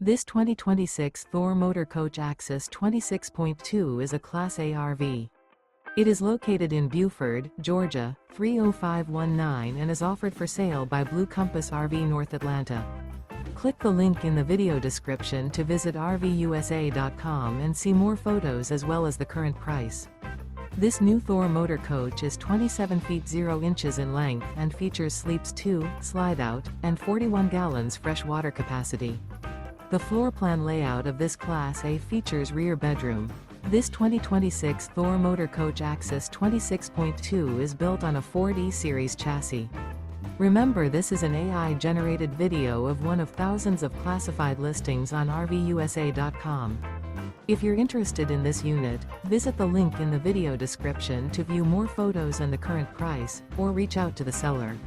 This 2026 Thor Motor Coach Axis 26.2 is a Class A RV. It is located in Buford, Georgia, 30519 and is offered for sale by Blue Compass RV North Atlanta. Click the link in the video description to visit RVUSA.com and see more photos as well as the current price. This new Thor Motor Coach is 27 feet 0 inches in length and features sleeps 2, Slideout, and 41 gallons fresh water capacity. The floor plan layout of this Class A features rear bedroom. This 2026 Thor Motor Coach Axis 26.2 is built on a Ford E-Series chassis. Remember, this is an AI-generated video of one of thousands of classified listings on RVUSA.com. If you're interested in this unit, visit the link in the video description to view more photos and the current price, or reach out to the seller.